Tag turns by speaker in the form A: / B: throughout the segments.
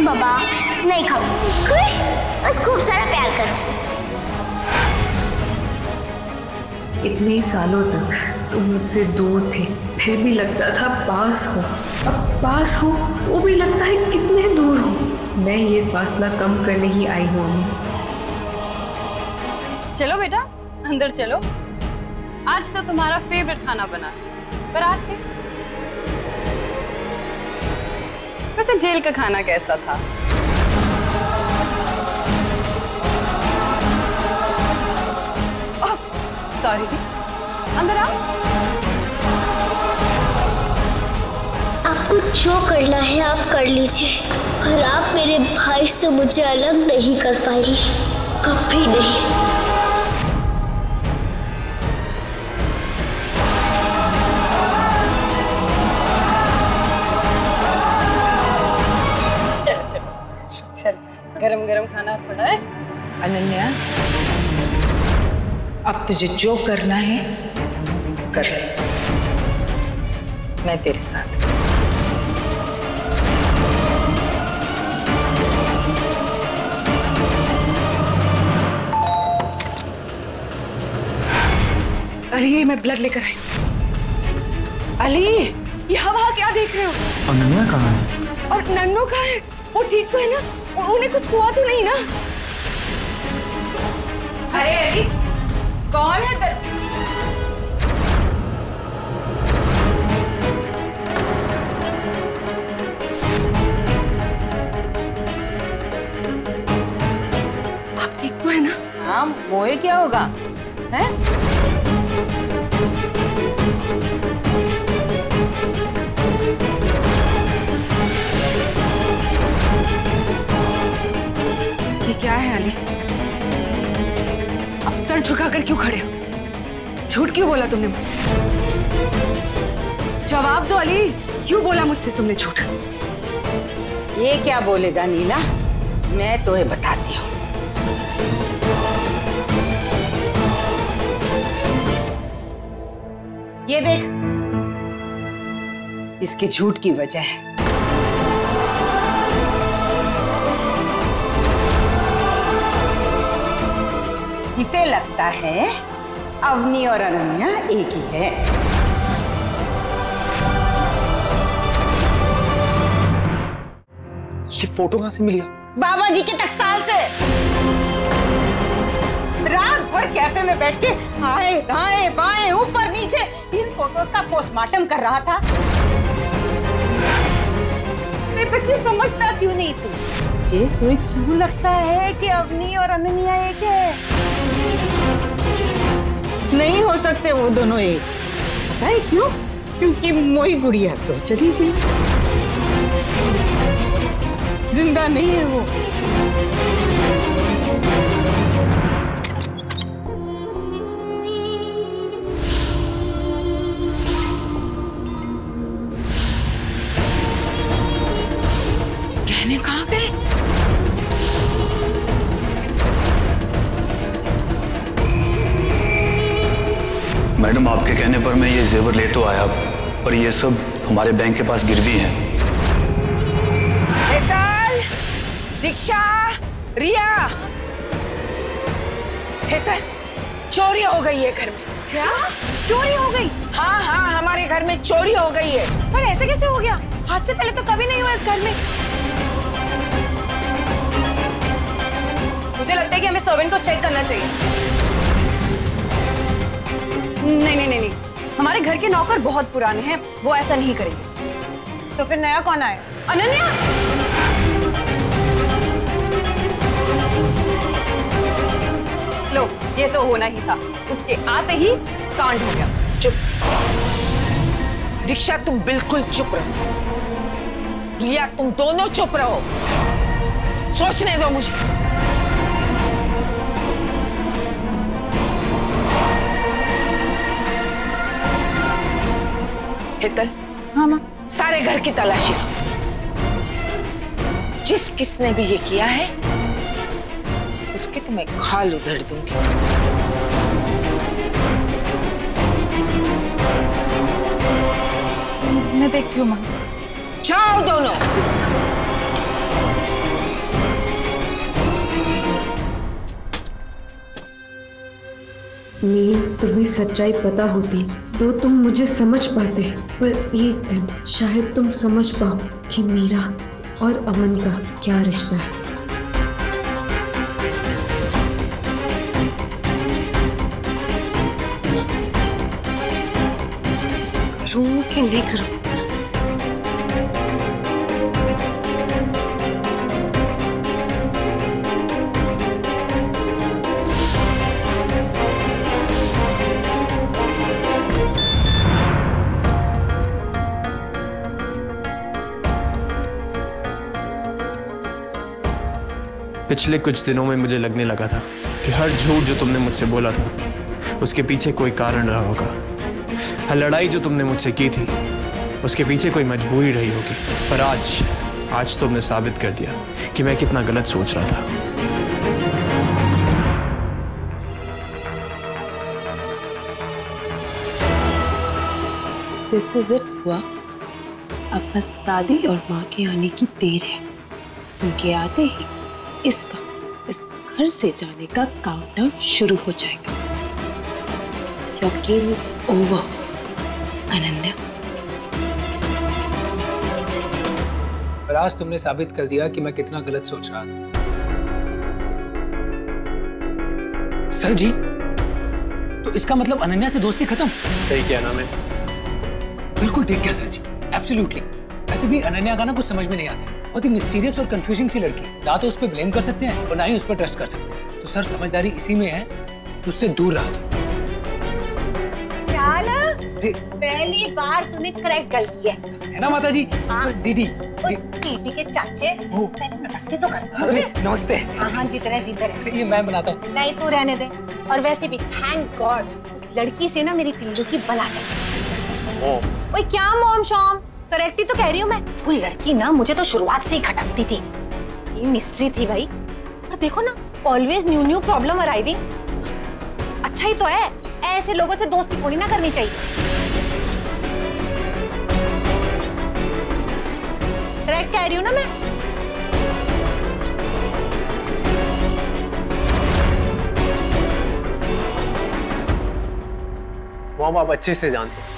A: बाबा, नहीं खाओ। खुश? बस खूब सारा प्यार करो।
B: इतने सालों तक तुम मुझसे दूर थे, फिर भी लगता था पास हो। अब पास हो तो भी लगता है कितने दूर हो। मैं ये फासला कम करने ही आई हूँ अम्मी।
C: चलो बेटा, अंदर चलो। आज तो तुम्हारा फेवरेट खाना बना है, पराठे। वैसे जेल का खाना कैसा था? सॉरी, अंदर आओ।
A: आपको जो करना है आप कर लीजिए, पर आप मेरे भाई से मुझे अलग नहीं कर पाएंगे, कभी नहीं।
C: गरम गरम खाना पड़ा है।
D: अनन्या, अब तुझे जो करना है कर, मैं तेरे साथ।
B: अली, मैं ब्लड लेकर आई। अली, ये हवा क्या देख रहे हो?
E: अनन्या कहाँ है?
B: और नन्नू कहाँ है? वो ठीक तो है ना? और उन्हें कुछ हुआ तो नहीं ना?
D: अरे अली, कौन है
B: आप ठीक तो है ना?
D: हाँ, मोए क्या होगा? हैं?
B: ये क्या है अली? अब सर झुकाकर क्यों खड़े हो? झूठ क्यों बोला तुमने मुझसे? जवाब दो अली, क्यों बोला मुझसे तुमने झूठ?
D: ये क्या बोलेगा नीला, मैं तुम्हें बताती हूँ। ये देख, इसके झूठ की वजह है। इसे लगता है अवनी और अनन्या एक ही है।
E: ये फोटो कहाँ से मिल गया?
D: बाबा जी के टकसाल से। रात भर कैफे में बैठ के आए दाएं बाएं ऊपर नीचे इन फोटोज का पोस्टमार्टम कर रहा था। मेरे बच्चे समझता क्यों नहीं तू? तुझे क्यों लगता है कि अवनी और अनन्या एक है? नहीं हो सकते वो दोनों एक। पता है क्यों? क्योंकि मोई गुड़िया तो चली गई, जिंदा नहीं है वो।
B: कहने कहाँ गए?
F: मैडम, आपके कहने पर मैं ये जेवर ले तो आया, पर ये सब हमारे बैंक के पास गिरवी हैं।
D: हेतल, दीक्षा, रिया, हेतल, चोरी हो गई है घर में।
C: क्या? चोरी हो गई?
D: हाँ हाँ, हमारे घर में चोरी हो गई है।
C: पर ऐसे कैसे हो गया? आज से पहले तो कभी नहीं हुआ इस घर में। मुझे लगता है कि हमें सर्वेंट को चेक करना चाहिए। नहीं नहीं नहीं नहीं, हमारे घर के नौकर बहुत पुराने हैं, वो ऐसा नहीं करेंगे। तो फिर नया कौन आया? अनन्या? लो, ये तो होना ही था, उसके आते ही कांड हो गया।
D: चुप दीक्षा, तुम बिल्कुल चुप रहो। रिया, तुम दोनों चुप रहो, सोचने दो मुझे। हेतल, हाँ माँ, सारे घर की तलाशी लो। जिस किसने भी ये किया है उसके तो मैं खाल उधेड़ दूंगी।
B: मैं देखती हूँ माँ।
D: जाओ दोनों।
B: मीर, तुम्हें सच्चाई पता होती तो तुम मुझे समझ पाते, पर एक दिन शायद तुम समझ पाओ कि मीरा और अमन का क्या रिश्ता है।
C: करूं कि नहीं करूं?
E: पिछले कुछ दिनों में मुझे लगने लगा था कि हर झूठ जो तुमने मुझसे बोला था उसके पीछे कोई कारण रहा होगा। हर लड़ाई जो तुमने मुझसे की थी उसके पीछे कोई मजबूरी रही होगी। पर आज तुमने साबित कर दिया कि मैं कितना गलत सोच रहा था।
G: दिस इज इट हुआ। अब बस दादी और माँ के आने की देर है। उनके आते ही इस घर से जाने का काउंटडाउन शुरू हो जाएगा। Your game is over, Ananya.
H: पर आज तुमने साबित कर दिया कि मैं कितना गलत सोच रहा था। सर जी, तो इसका मतलब अनन्या से दोस्ती खत्म?
E: सही किया ना मैंने।
H: बिल्कुल ठीक किया सर जी, एब्सोल्युटली। वैसे भी अनन्या का ना कुछ समझ में नहीं आता। बहुत ही मिस्टीरियस और कंफ्यूजिंग सी लड़की, ना तो उस पर ब्लेम कर सकते हैं और ना ही उस पर ट्रस्ट कर सकते हैं। तो सर समझदारी इसी में है कि उससे दूर रहा जाए।
I: पहली बार तूने करेक्ट गलती है
H: ना माता जी?
I: हाँ।
H: दीदी
I: दीदी के चाचे, पहले नमस्ते तो कर।
H: नमस्ते।
I: हाँ जीते रहे।
H: ये मैं बनाता हूँ।
I: नहीं तू रहने दे। और वैसे भी थैंक गॉड उस लड़की से ना मेरी टिल्लू की बला गई। ओए क्या मॉम शॉम, करेक्ट ही तो कह रही हूँ मैं। वो लड़की ना मुझे तो शुरुआत से ही खटकती थी। ये मिस्ट्री थी भाई। और देखो ना, ऑलवेज न्यू प्रॉब्लम अराइविंग। अच्छा ही तो है, ऐसे लोगों से दोस्ती थोड़ी ना करनी चाहिए। करेक्ट कह रही हूँ ना मैं?
J: मॉम, आप अच्छे से जानते हैं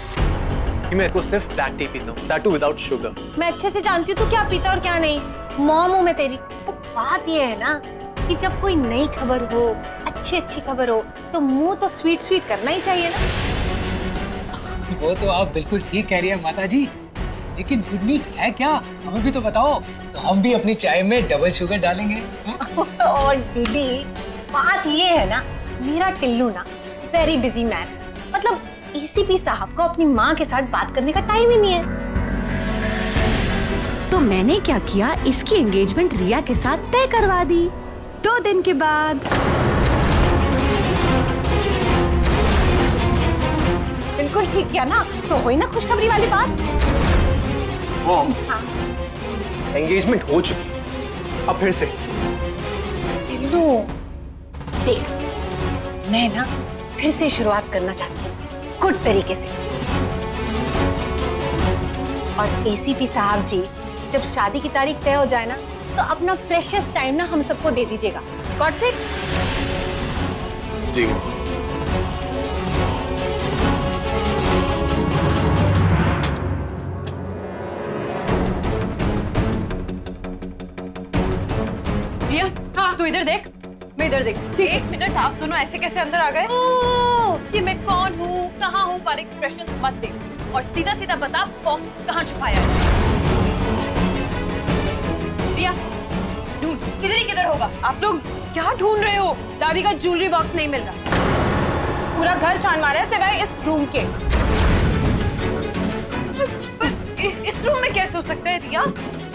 J: कि मैं को सिर्फ ब्लैक टी पीता हूँ, दैट टू विदाउट शुगर।
I: मैं अच्छे से जानती हूँ तू क्या पीता और क्या नहीं। मॉम हूँ मैं तेरी। तो बात ये है ना कि जब कोई नई खबर हो, अच्छी खबर हो, तो मुंह तो स्वीट करना ही चाहिए ना।
H: वो तो आप बिल्कुल ठीक कह रही है माता जी, लेकिन गुड न्यूज है क्या? हमें भी तो बताओ, तो हम भी अपनी चाय में डबल शुगर डालेंगे।
I: और दीदी, बात ये है ना, मेरा टिल्लू ना वेरी बिजी मैन। मतलब एसीपी साहब को अपनी माँ के साथ बात करने का टाइम ही नहीं है।
K: तो मैंने क्या किया, इसकी एंगेजमेंट रिया के साथ तय करवा दी 2 दिन के बाद।
I: बिल्कुल ठीक किया ना, तो हुई ना खुशखबरी वाली बात।
J: मॉम,
I: हाँ।
J: एंगेजमेंट हो चुकी है, अब फिर से।
I: टिल्लू देख, मैं ना फिर से शुरुआत करना चाहती हूँ गुड तरीके से। और एसीपी साहब जी, जब शादी की तारीख तय हो जाए ना, तो अपना प्रेशियस टाइम ना हम सबको दे दीजिएगा। Got it?
J: जी।
C: रिया, हाँ तू इधर देख, मैं इधर देख। ठीक, 1 मिनट, आप दोनों ऐसे कैसे अंदर आ गए? कि मैं कौन हूँ, कहाँ हूँ, वाले एक्सप्रेशन मत दे और सीधा सीधा बता बॉक्स कहाँ छुपाया है। रिया, ढूंढ, किधर होगा? आप लोग क्या ढूंढ रहे हो? दादी का ज्वेलरी बॉक्स नहीं मिल रहा। पूरा घर छान मारा है सिवाय इस रूम के। इस रूम में कैसे हो सकता है रिया?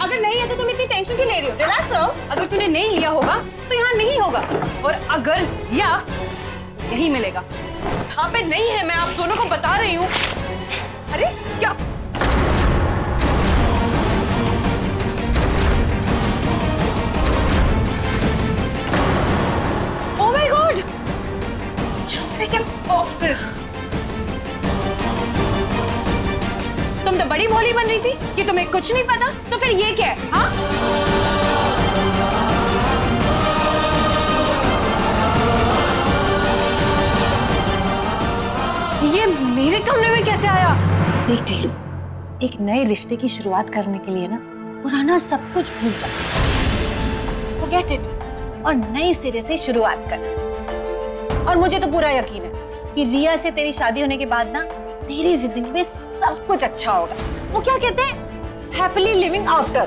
C: अगर नहीं है तो तुम इतनी टेंशन क्यों ले रही हो? रिलैक्स रहो। अगर तूने नहीं लिया होगा तो यहाँ नहीं होगा, और अगर लिया यही मिलेगा। यहाँ पे नहीं है, मैं आप दोनों को बता रही हूँ। अरे क्या? ओह माय गॉड, ज्वेलरी के बॉक्सेस। तुम तो बड़ी भोली बन रही थी कि तुम्हें कुछ नहीं पता, तो फिर ये क्या है? हाँ? मेरे कमरे में कैसे आया?
I: देख ढीलू, एक नए रिश्ते की शुरुआत करने के लिए ना पुराना सब कुछ भूल जाओ, फॉरगेट इट, और नए सिरे से शुरुआत कर। और मुझे तो पूरा यकीन है कि रिया से तेरी शादी होने के बाद ना तेरी जिंदगी में सब कुछ अच्छा होगा। वो क्या कहते हैं, हैप्पीली लिविंग आफ्टर।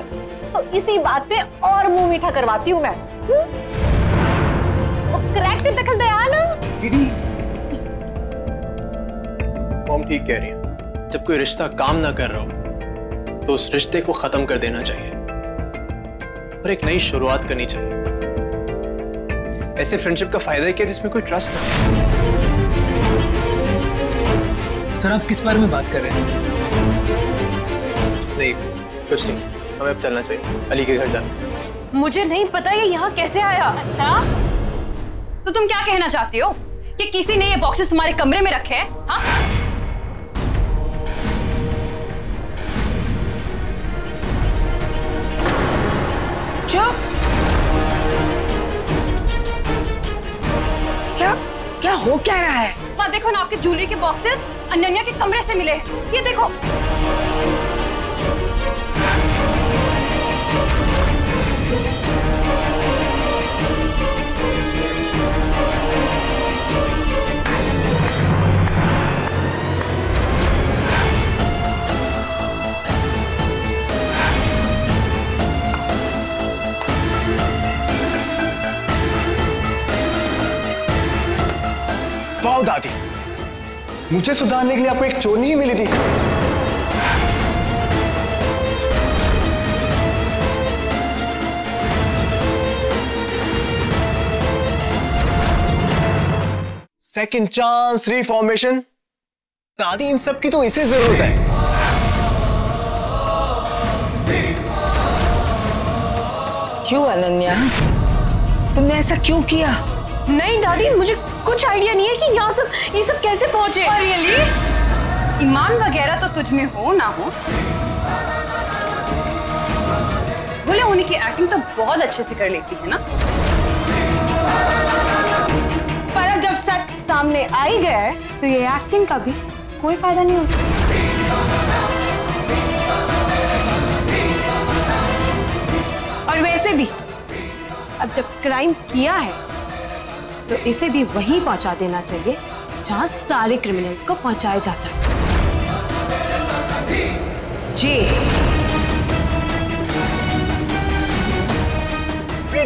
I: तो इसी बात पे और मुंह मीठा करवाती हूँ मैं। करेक्ट दखल दयाल
J: दीदी, मॉम ठीक कह रही है। जब कोई रिश्ता काम ना कर रहा हो तो उस रिश्ते को खत्म कर देना चाहिए और एक नई शुरुआत करनी चाहिए। ऐसे फ्रेंडशिप का फायदा क्या जिसमें कोई ट्रस्ट ना हो।
H: सर आप किस बारे में बात कर रहे हैं?
J: नहीं कुछ नहीं, हमें अब चलना चाहिए, अली के घर जाना।
C: मुझे नहीं पता ये यहाँ कैसे आया। अच्छा तो तुम क्या कहना चाहती हो कि किसी ने ये बॉक्सेस तुम्हारे कमरे में रखे हैं? हाँ?
D: चुप। क्या हो क्या रहा है?
C: वहाँ देखो ना, आपके ज्वेलरी के बॉक्सेस अनन्या के कमरे से मिले। ये देखो।
L: वाह दादी, मुझे सुधारने के लिए आपको एक चोर नहीं मिली थी। Second chance, reformation. दादी इन सब की तो इसे जरूरत है।
D: क्यों अनन्या, तुमने ऐसा क्यों किया?
C: नहीं दादी, मुझे कुछ आइडिया नहीं है कि ये सब कैसे पहुंचे। और रियली ईमान वगैरह तो तुझ में हो ना हो, भोले होने की एक्टिंग तो बहुत अच्छे से कर लेती है ना। पर अब जब सच सामने आ ही गया है तो ये एक्टिंग का भी कोई फायदा नहीं होता। और वैसे भी अब जब क्राइम किया है तो इसे भी वहीं पहुंचा देना चाहिए जहां सारे क्रिमिनल्स को पहुंचाया जाता है, जी।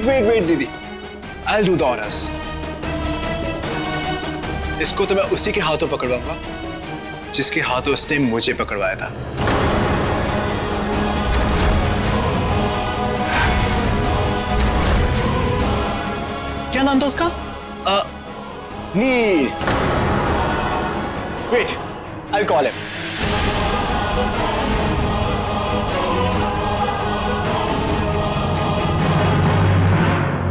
L: वेट दीदी, I'll do the honors। इसको तो मैं उसी के हाथों पकड़वाऊंगा जिसके हाथों उसने मुझे पकड़वाया था। क्या नाम था उसका? नील। Wait, I'll call him।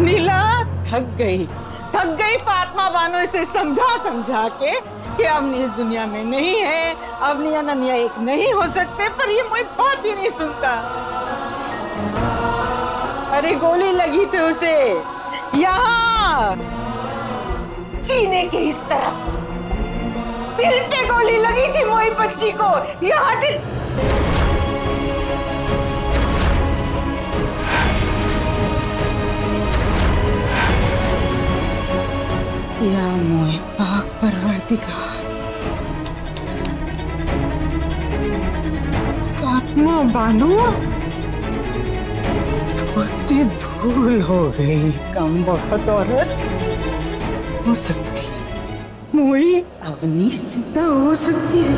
M: नीला थक गई फातिमा बानो इसे समझा के कि अवनी इस दुनिया में नहीं है, अवनी अनन्या एक नहीं हो सकते, पर ये कोई बात ही नहीं सुनता। अरे गोली लगी थी उसे यहाँ सीने के इस तरफ, दिल पे गोली लगी थी मोई बच्ची को, यहाँ दिल। या मोए पाक परवरदिगार, फातिमा बानो तुझसे भूल हो गई, कम बहुत औरत। हो सकती है मोई अवनी जिंदा हो सकती है,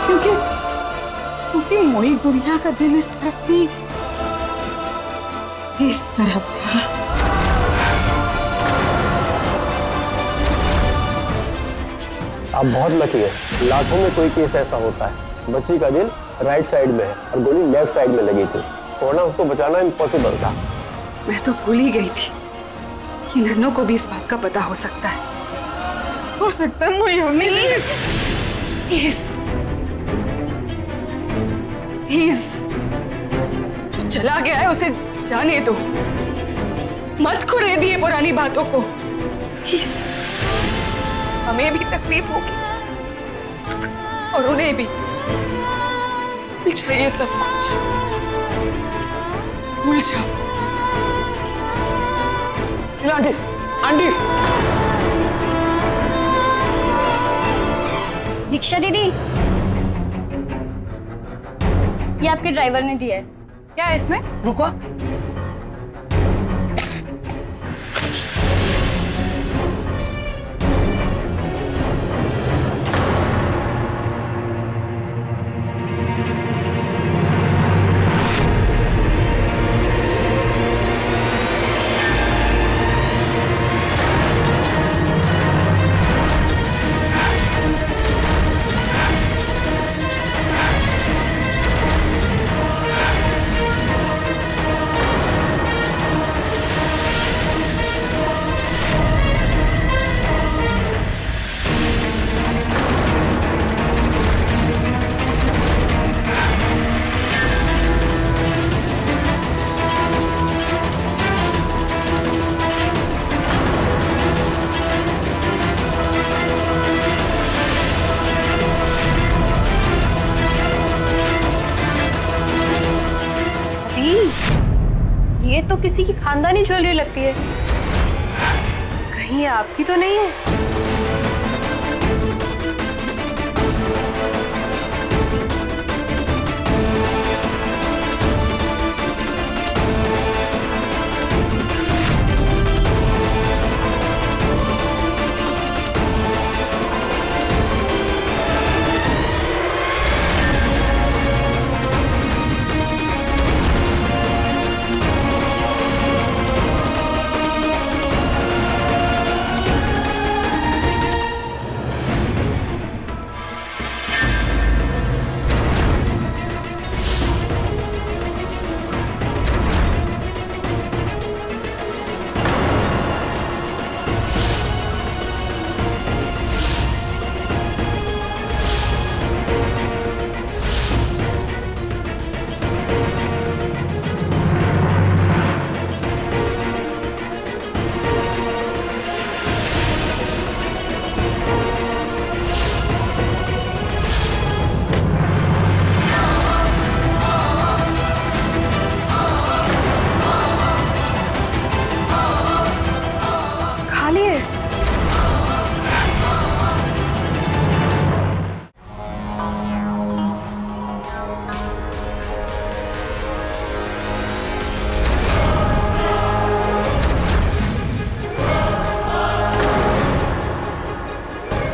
M: क्योंकि मोई गुड़िया का दिल इस तरफ नहीं, इस तरफ था।
N: आप बहुत लकी है, लाखों में कोई केस ऐसा होता है। बच्ची का दिल राइट साइड में है और गोली लेफ्ट साइड में लगी थी, वरना उसको बचाना इम्पॉसिबल था।
C: मैं तो भूल ही गई थी कि नन्नू को भी इस बात का पता हो सकता है।
M: हो सकता है मुझे
C: प्लीज, जो चला गया है उसे जाने दो, मत खुरे दिए पुरानी बातों को। प्लीज।
D: हमें भी तकलीफ होगी और उन्हें भी। भूल जाइए सब कुछ, भूल जाओ।
L: Aunty, aunty.
A: दीक्षा दीदी, ये आपके ड्राइवर ने दिया है।
C: क्या है इसमें?
D: रुको।
C: ये तो किसी की खानदानी ज्वेलरी लगती है, कहीं आपकी तो नहीं है?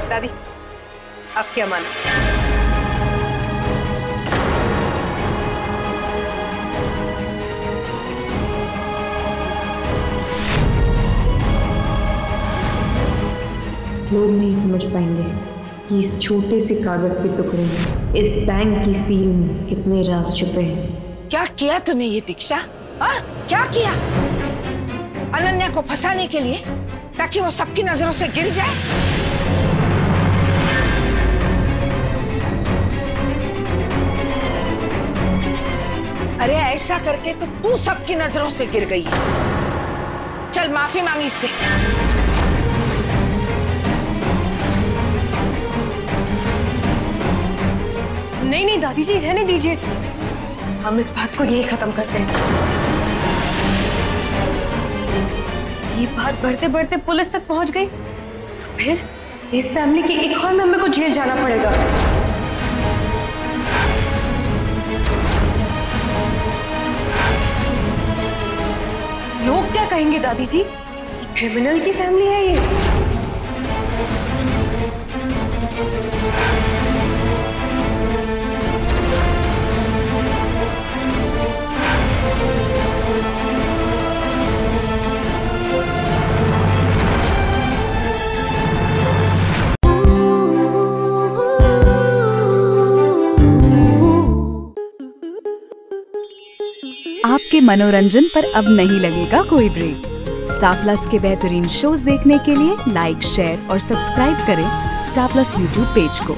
C: दादी, आप क्या मानो?
B: लोग नहीं समझ पाएंगे कि इस छोटे से कागज के टुकड़े में, इस बैंक की सील में कितने राज छुपे हैं।
D: क्या किया तूने ये दीक्षा? क्या किया? अनन्या को फंसाने के लिए, ताकि वो सबकी नजरों से गिर जाए। अरे ऐसा करके तो तू सबकी नजरों से गिर गई है। चल माफी मांगी इससे।
C: नहीं नहीं दादी जी, रहने दीजिए, हम इस बात को यही खत्म करते हैं। ये बात बढ़ते बढ़ते पुलिस तक पहुंच गई तो फिर इस फैमिली की एक और मेंबर को जेल जाना पड़ेगा। लोग क्या कहेंगे दादी जी? क्रिमिनल की फैमिली है ये।
O: आपके मनोरंजन पर अब नहीं लगेगा कोई ब्रेक। स्टार प्लस के बेहतरीन शोज देखने के लिए लाइक, शेयर और सब्सक्राइब करें स्टार प्लस यूट्यूब पेज को।